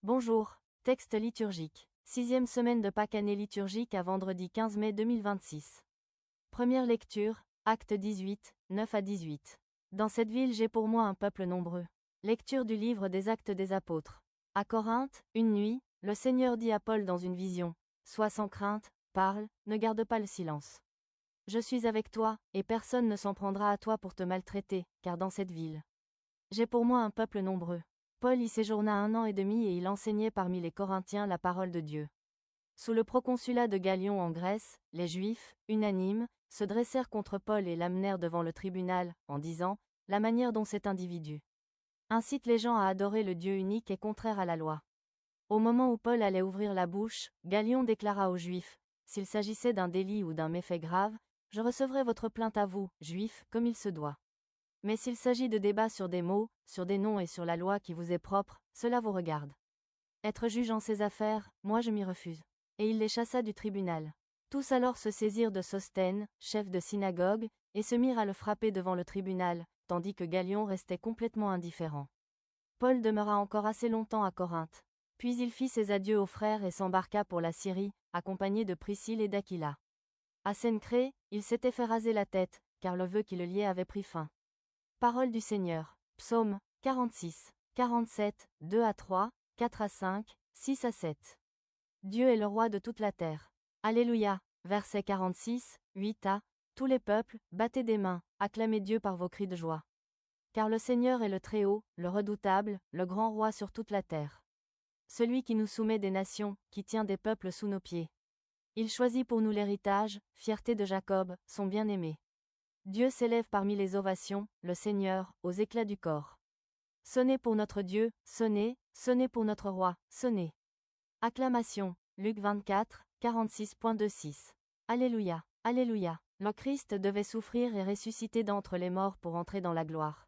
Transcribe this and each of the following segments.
Bonjour, texte liturgique. 6e semaine de Pâques, année liturgique à vendredi 15 mai 2026. Première lecture, Actes 18, 9 à 18. Dans cette ville j'ai pour moi un peuple nombreux. Lecture du livre des Actes des Apôtres. À Corinthe, une nuit, le Seigneur dit à Paul dans une vision, « Sois sans crainte, parle, ne garde pas le silence. Je suis avec toi, et personne ne s'en prendra à toi pour te maltraiter, car dans cette ville, j'ai pour moi un peuple nombreux. » Paul y séjourna 1 an et demi et il enseignait parmi les Corinthiens la parole de Dieu. Sous le proconsulat de Gallion en Grèce, les Juifs, unanimes, se dressèrent contre Paul et l'amenèrent devant le tribunal, en disant, « La manière dont cet individu incite les gens à adorer le Dieu unique est contraire à la loi. » Au moment où Paul allait ouvrir la bouche, Gallion déclara aux Juifs, « S'il s'agissait d'un délit ou d'un méfait grave, je recevrai votre plainte à vous, Juifs, comme il se doit. Mais s'il s'agit de débats sur des mots, sur des noms et sur la loi qui vous est propre, cela vous regarde. Être juge en ces affaires, moi je m'y refuse. » Et il les chassa du tribunal. Tous alors se saisirent de Sosthène, chef de synagogue, et se mirent à le frapper devant le tribunal, tandis que Gallion restait complètement indifférent. Paul demeura encore assez longtemps à Corinthe. Puis il fit ses adieux aux frères et s'embarqua pour la Syrie, accompagné de Priscille et d'Aquila. À Cénchrée, il s'était fait raser la tête, car le vœu qui le liait avait pris fin. Parole du Seigneur. Psaume 46, 47, 2 à 3, 4 à 5, 6 à 7. Dieu est le roi de toute la terre. Alléluia. Verset 46, 8 à. Tous les peuples, battez des mains, acclamez Dieu par vos cris de joie. Car le Seigneur est le Très-Haut, le redoutable, le grand roi sur toute la terre. Celui qui nous soumet des nations, qui tient des peuples sous nos pieds. Il choisit pour nous l'héritage, fierté de Jacob, son bien-aimé. Dieu s'élève parmi les ovations, le Seigneur, aux éclats du corps. Sonnez pour notre Dieu, sonnez, sonnez pour notre roi, sonnez. Acclamation, Luc 24, 46.26. Alléluia, Alléluia. Le Christ devait souffrir et ressusciter d'entre les morts pour entrer dans la gloire.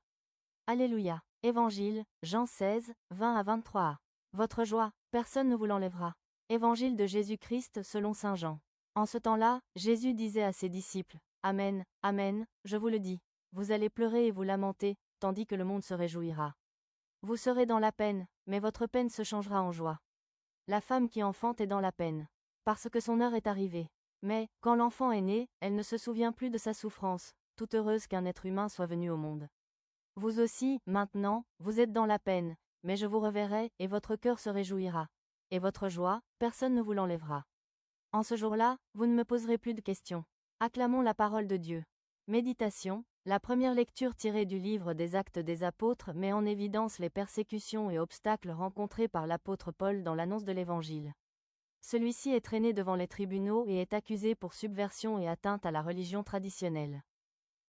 Alléluia. Évangile, Jean 16, 20 à 23. Votre joie, personne ne vous l'enlèvera. Évangile de Jésus-Christ selon saint Jean. En ce temps-là, Jésus disait à ses disciples, Amen, Amen, je vous le dis. Vous allez pleurer et vous lamenter, tandis que le monde se réjouira. Vous serez dans la peine, mais votre peine se changera en joie. La femme qui enfante est dans la peine, parce que son heure est arrivée. Mais, quand l'enfant est né, elle ne se souvient plus de sa souffrance, toute heureuse qu'un être humain soit venu au monde. Vous aussi, maintenant, vous êtes dans la peine, mais je vous reverrai, et votre cœur se réjouira. Et votre joie, personne ne vous l'enlèvera. En ce jour-là, vous ne me poserez plus de questions. Acclamons la parole de Dieu. Méditation. La première lecture tirée du livre des Actes des Apôtres met en évidence les persécutions et obstacles rencontrés par l'apôtre Paul dans l'annonce de l'Évangile. Celui-ci est traîné devant les tribunaux et est accusé pour subversion et atteinte à la religion traditionnelle.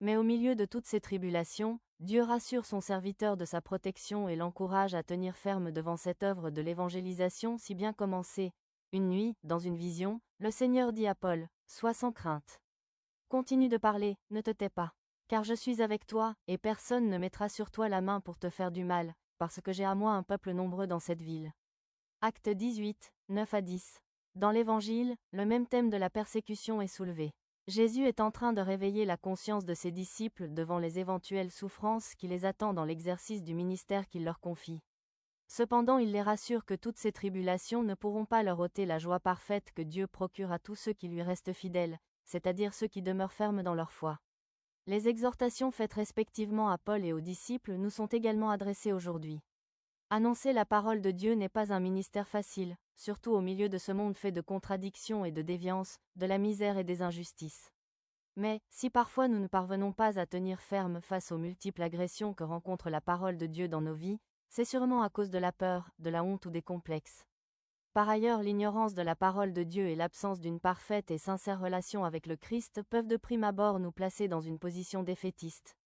Mais au milieu de toutes ces tribulations, Dieu rassure son serviteur de sa protection et l'encourage à tenir ferme devant cette œuvre de l'évangélisation si bien commencée. Une nuit, dans une vision, le Seigneur dit à Paul, « Sois sans crainte. Continue de parler, ne te tais pas. Car je suis avec toi, et personne ne mettra sur toi la main pour te faire du mal, parce que j'ai à moi un peuple nombreux dans cette ville. » Acte 18, 9 à 10. Dans l'Évangile, le même thème de la persécution est soulevé. Jésus est en train de réveiller la conscience de ses disciples devant les éventuelles souffrances qui les attendent dans l'exercice du ministère qu'il leur confie. Cependant il les rassure que toutes ces tribulations ne pourront pas leur ôter la joie parfaite que Dieu procure à tous ceux qui lui restent fidèles, c'est-à-dire ceux qui demeurent fermes dans leur foi. Les exhortations faites respectivement à Paul et aux disciples nous sont également adressées aujourd'hui. Annoncer la parole de Dieu n'est pas un ministère facile, surtout au milieu de ce monde fait de contradictions et de déviances, de la misère et des injustices. Mais, si parfois nous ne parvenons pas à tenir ferme face aux multiples agressions que rencontre la parole de Dieu dans nos vies, c'est sûrement à cause de la peur, de la honte ou des complexes. Par ailleurs, l'ignorance de la parole de Dieu et l'absence d'une parfaite et sincère relation avec le Christ peuvent de prime abord nous placer dans une position défaitiste.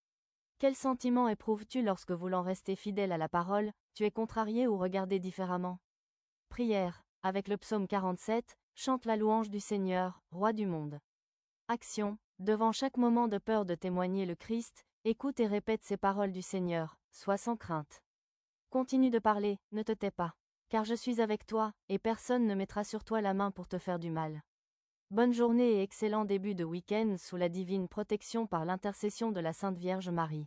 Quel sentiment éprouves-tu lorsque voulant rester fidèle à la parole, tu es contrarié ou regardé différemment? Prière. Avec le psaume 47, chante la louange du Seigneur, roi du monde. Action. Devant chaque moment de peur de témoigner le Christ, écoute et répète ces paroles du Seigneur, sois sans crainte. Continue de parler, ne te tais pas. Car je suis avec toi, et personne ne mettra sur toi la main pour te faire du mal. Bonne journée et excellent début de week-end sous la divine protection par l'intercession de la Sainte Vierge Marie.